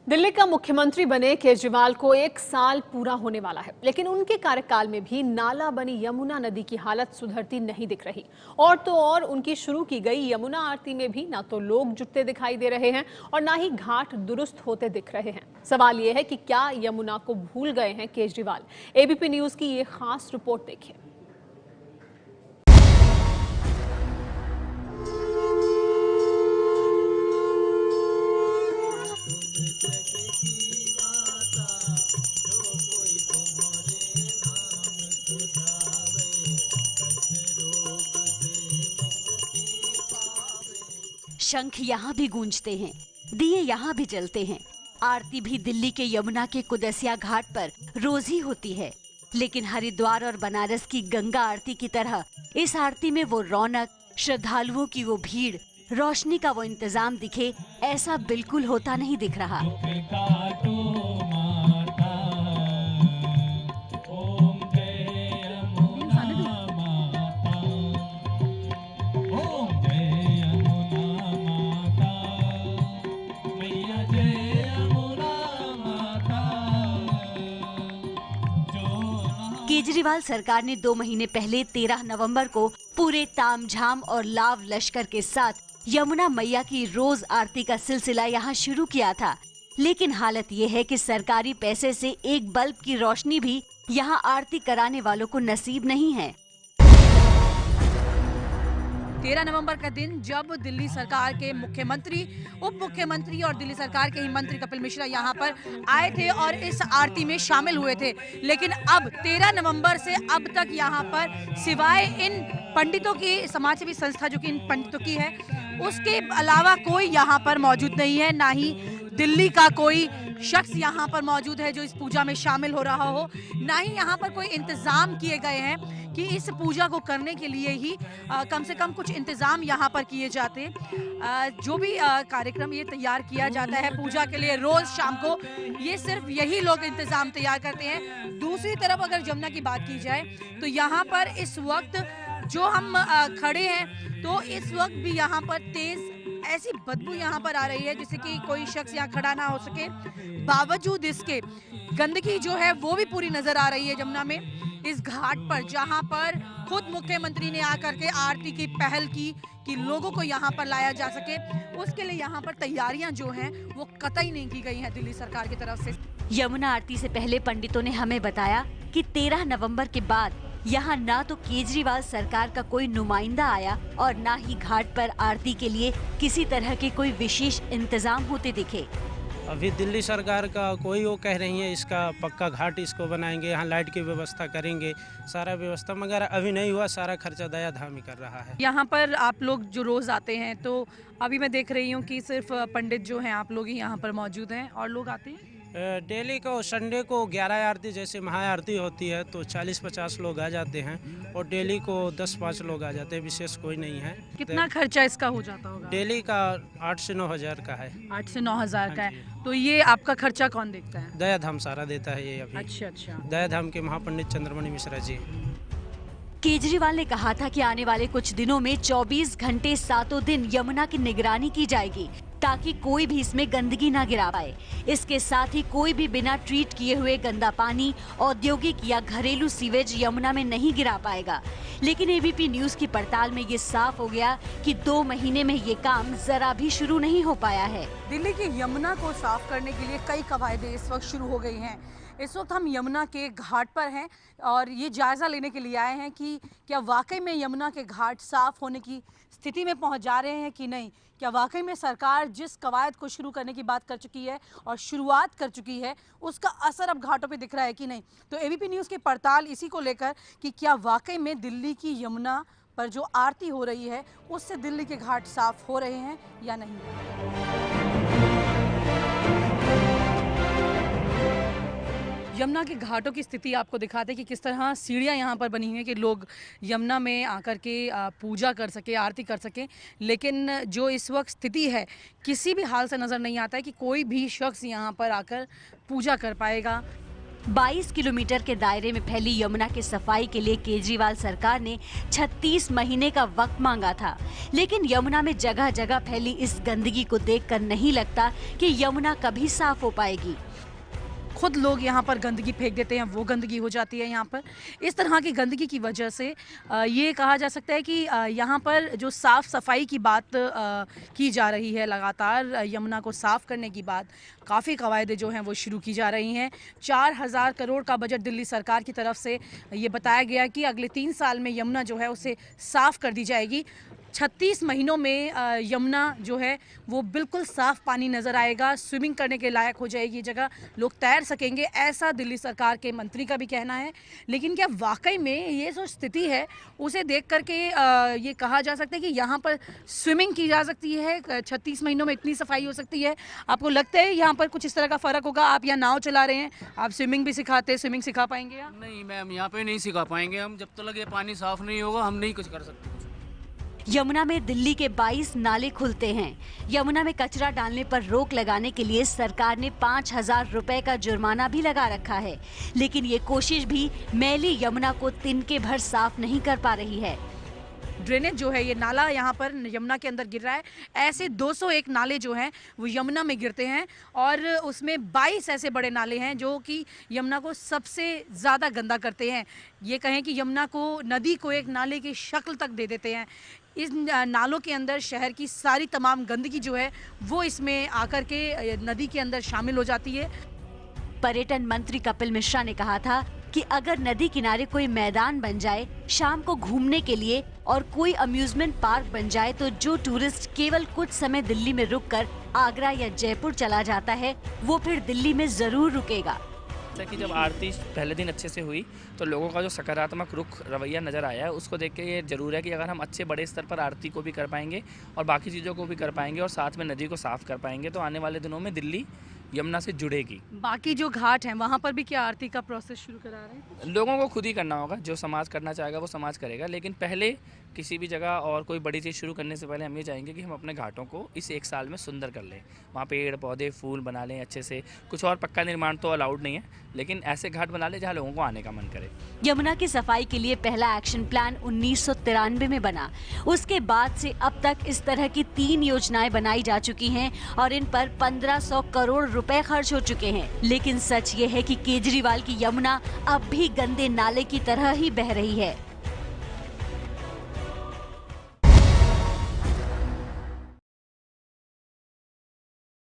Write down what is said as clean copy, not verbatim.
दिल्ली का मुख्यमंत्री बने केजरीवाल को 1 साल पूरा होने वाला है, लेकिन उनके कार्यकाल में भी नाला बनी यमुना नदी की हालत सुधरती नहीं दिख रही। और तो और उनकी शुरू की गई यमुना आरती में भी ना तो लोग जुटते दिखाई दे रहे हैं और ना ही घाट दुरुस्त होते दिख रहे हैं। सवाल यह है कि क्या यमुना को भूल गए हैं केजरीवाल? एबीपी न्यूज की ये खास रिपोर्ट देखिए। शंख यहाँ भी गूंजते हैं, दिए यहाँ भी जलते हैं। आरती भी दिल्ली के यमुना के कुदसिया घाट पर रोज ही होती है, लेकिन हरिद्वार और बनारस की गंगा आरती की तरह इस आरती में वो रौनक, श्रद्धालुओं की वो भीड़, रोशनी का वो इंतजाम दिखे, ऐसा बिल्कुल होता नहीं दिख रहा। केजरीवाल सरकार ने 2 महीने पहले 13 नवंबर को पूरे तामझाम और लाव लश्कर के साथ यमुना मैया की रोज आरती का सिलसिला यहाँ शुरू किया था, लेकिन हालत ये है कि सरकारी पैसे से एक बल्ब की रोशनी भी यहाँ आरती कराने वालों को नसीब नहीं है। 13 नवंबर का दिन जब दिल्ली सरकार के मुख्यमंत्री, उप मुख्यमंत्री और दिल्ली सरकार के ही मंत्री कपिल मिश्रा यहाँ पर आए थे और इस आरती में शामिल हुए थे, लेकिन अब 13 नवंबर से अब तक यहाँ पर सिवाय इन पंडितों की, समाजसेवी संस्था जो कि इन पंडितों की है, उसके अलावा कोई यहाँ पर मौजूद नहीं है। ना ही दिल्ली का कोई शख्स यहाँ पर मौजूद है जो इस पूजा में शामिल हो रहा हो, ना ही यहाँ पर कोई इंतजाम किए गए हैं कि इस पूजा को करने के लिए ही कम से कम कुछ इंतजाम यहाँ पर किए जाते। जो भी कार्यक्रम ये तैयार किया जाता है पूजा के लिए रोज शाम को, ये सिर्फ यही लोग इंतजाम तैयार करते हैं। दूसरी तरफ अगर जमुना की बात की जाए तो यहाँ पर इस वक्त जो हम खड़े हैं, तो इस वक्त भी यहाँ पर तेज ऐसी बदबू यहाँ पर आ रही है जिससे कि कोई शख्स यहाँ खड़ा ना हो सके। बावजूद इसके गंदगी जो है वो भी पूरी नजर आ रही है जमुना में, इस घाट पर, जहाँ पर खुद मुख्यमंत्री ने आकर के आरती की पहल की कि लोगों को यहाँ पर लाया जा सके। उसके लिए यहाँ पर तैयारियां जो हैं वो कतई नहीं की गई हैं दिल्ली सरकार की तरफ से। यमुना आरती से पहले पंडितों ने हमें बताया कि 13 नवंबर के बाद यहाँ ना तो केजरीवाल सरकार का कोई नुमाइंदा आया और ना ही घाट पर आरती के लिए किसी तरह के कोई विशेष इंतजाम होते दिखे। अभी दिल्ली सरकार का कोई वो कह रही है इसका पक्का घाट इसको बनाएंगे, यहाँ लाइट की व्यवस्था करेंगे, सारा व्यवस्था, मगर अभी नहीं हुआ। सारा खर्चा दया धाम ही कर रहा है। यहाँ पर आप लोग जो रोज आते हैं, तो अभी मैं देख रही हूँ कि सिर्फ पंडित जो हैं आप लोग ही यहाँ पर मौजूद हैं, और लोग आते हैं डेली को संडे को 11 आरती जैसे महाआरती होती है तो 40-50 लोग आ जाते हैं, और डेली को 10-5 लोग आ जाते हैं, विशेष कोई नहीं है। कितना खर्चा इसका हो जाता होगा? डेली का 8 से 9 हज़ार का है। 8 से 9 हज़ार का है। तो ये आपका खर्चा कौन देखता है? दया धाम सारा देता है ये अभी। अच्छा। दया धाम के महापंडित चंद्रमणि मिश्रा जी। केजरीवाल ने कहा था कि आने वाले कुछ दिनों में 24 घंटे 7 दिन यमुना की निगरानी की जाएगी ताकि कोई भी इसमें गंदगी ना गिरा पाए। इसके साथ ही कोई भी बिना ट्रीट किए हुए गंदा पानी, औद्योगिक या घरेलू सीवेज यमुना में नहीं गिरा पाएगा। लेकिन एबीपी न्यूज की पड़ताल में ये साफ हो गया कि 2 महीने में ये काम जरा भी शुरू नहीं हो पाया है। दिल्ली की यमुना को साफ करने के लिए कई कवायदे इस वक्त शुरू हो गई हैं। इस वक्त हम यमुना के घाट पर हैं और ये जायजा लेने के लिए आए हैं कि क्या वाकई में यमुना के घाट साफ होने की स्थिति में पहुंच जा रहे हैं कि नहीं। क्या वाकई में सरकार जिस कवायद को शुरू करने की बात कर चुकी है और शुरुआत कर चुकी है, उसका असर अब घाटों पे दिख रहा है कि नहीं। तो एबीपी न्यूज़ की पड़ताल इसी को लेकर कि क्या वाकई में दिल्ली की यमुना पर जो आरती हो रही है उससे दिल्ली के घाट साफ हो रहे हैं या नहीं। यमुना के घाटों की स्थिति आपको दिखाते हैं कि किस तरह सीढ़ियाँ यहाँ पर बनी हुई हैं कि लोग यमुना में आकर के पूजा कर सके, आरती कर सकें। लेकिन जो इस वक्त स्थिति है, किसी भी हाल से नज़र नहीं आता है कि कोई भी शख्स यहाँ पर आकर पूजा कर पाएगा। 22 किलोमीटर के दायरे में फैली यमुना की सफाई के लिए केजरीवाल सरकार ने 36 महीने का वक्त मांगा था, लेकिन यमुना में जगह जगह फैली इस गंदगी को देखकर नहीं लगता कि यमुना कभी साफ हो पाएगी। खुद लोग यहाँ पर गंदगी फेंक देते हैं, वो गंदगी हो जाती है यहाँ पर। इस तरह की गंदगी की वजह से ये कहा जा सकता है कि यहाँ पर जो साफ़ सफाई की बात की जा रही है, लगातार यमुना को साफ़ करने की बात, काफ़ी कवायदे जो हैं वो शुरू की जा रही हैं। 4000 करोड़ का बजट दिल्ली सरकार की तरफ से ये बताया गया कि अगले 3 साल में यमुना जो है उसे साफ़ कर दी जाएगी। 36 महीनों में यमुना जो है वो बिल्कुल साफ़ पानी नज़र आएगा, स्विमिंग करने के लायक हो जाएगी ये जगह, लोग तैर सकेंगे, ऐसा दिल्ली सरकार के मंत्री का भी कहना है। लेकिन क्या वाकई में ये जो स्थिति है उसे देख करके ये कहा जा सकता है कि यहाँ पर स्विमिंग की जा सकती है, 36 महीनों में इतनी सफाई हो सकती है? आपको लगता है यहाँ पर कुछ इस तरह का फ़र्क होगा? आप यहाँ नाव चला रहे हैं, आप स्विमिंग भी सिखाते हैं, स्विमिंग सिखा पाएंगे आप? नहीं मैम, यहाँ पे नहीं सिखा पाएंगे हम, जब तक ये पानी साफ नहीं होगा हम नहीं कुछ कर सकते। यमुना में दिल्ली के 22 नाले खुलते हैं। यमुना में कचरा डालने पर रोक लगाने के लिए सरकार ने 5000 रुपए का जुर्माना भी लगा रखा है, लेकिन ये कोशिश भी मैली यमुना को तिनके भर साफ नहीं कर पा रही है। ड्रेनेज जो है, ये नाला यहाँ पर यमुना के अंदर गिर रहा है। ऐसे 201 नाले जो हैं वो यमुना में गिरते हैं और उसमें 22 ऐसे बड़े नाले हैं जो कि यमुना को सबसे ज़्यादा गंदा करते हैं। ये कहें कि यमुना को, नदी को एक नाले की शक्ल तक दे देते हैं। इस नालों के अंदर शहर की सारी तमाम गंदगी जो है वो इसमें आकर के नदी के अंदर शामिल हो जाती है। पर्यटन मंत्री कपिल मिश्रा ने कहा था कि अगर नदी किनारे कोई मैदान बन जाए शाम को घूमने के लिए और कोई अम्यूजमेंट पार्क बन जाए तो जो टूरिस्ट केवल कुछ समय दिल्ली में रुककर आगरा या जयपुर चला जाता है वो फिर दिल्ली में जरूर रुकेगा। कि जब आरती पहले दिन अच्छे से हुई तो लोगों का जो सकारात्मक रुख रवैया नज़र आया है उसको देख के ये ज़रूर है कि अगर हम अच्छे बड़े स्तर पर आरती को भी कर पाएंगे और बाकी चीज़ों को भी कर पाएंगे और साथ में नदी को साफ़ कर पाएंगे तो आने वाले दिनों में दिल्ली यमुना से जुड़ेगी। बाकी जो घाट हैं वहाँ पर भी क्या आरती का प्रोसेस शुरू करा रहे हैं? लोगों को खुद ही करना होगा, जो समाज करना चाहेगा वो समाज करेगा, लेकिन पहले किसी भी जगह और कोई बड़ी चीज़ शुरू करने से पहले हम ये चाहेंगे कि हम अपने घाटों को इस 1 साल में सुंदर कर लें, वहाँ पेड़ पौधे फूल बना लें अच्छे से। कुछ और पक्का निर्माण तो अलाउड नहीं है, लेकिन ऐसे घाट बना लें जहाँ लोगों को आने का मन करे। यमुना की सफाई के लिए पहला एक्शन प्लान 1993 में बना। उसके बाद से अब तक इस तरह की 3 योजनाएं बनाई जा चुकी हैं और इन पर 1500 करोड़ रुपए खर्च हो चुके हैं। लेकिन सच ये है कि केजरीवाल की यमुना अब भी गंदे नाले की तरह ही बह रही है।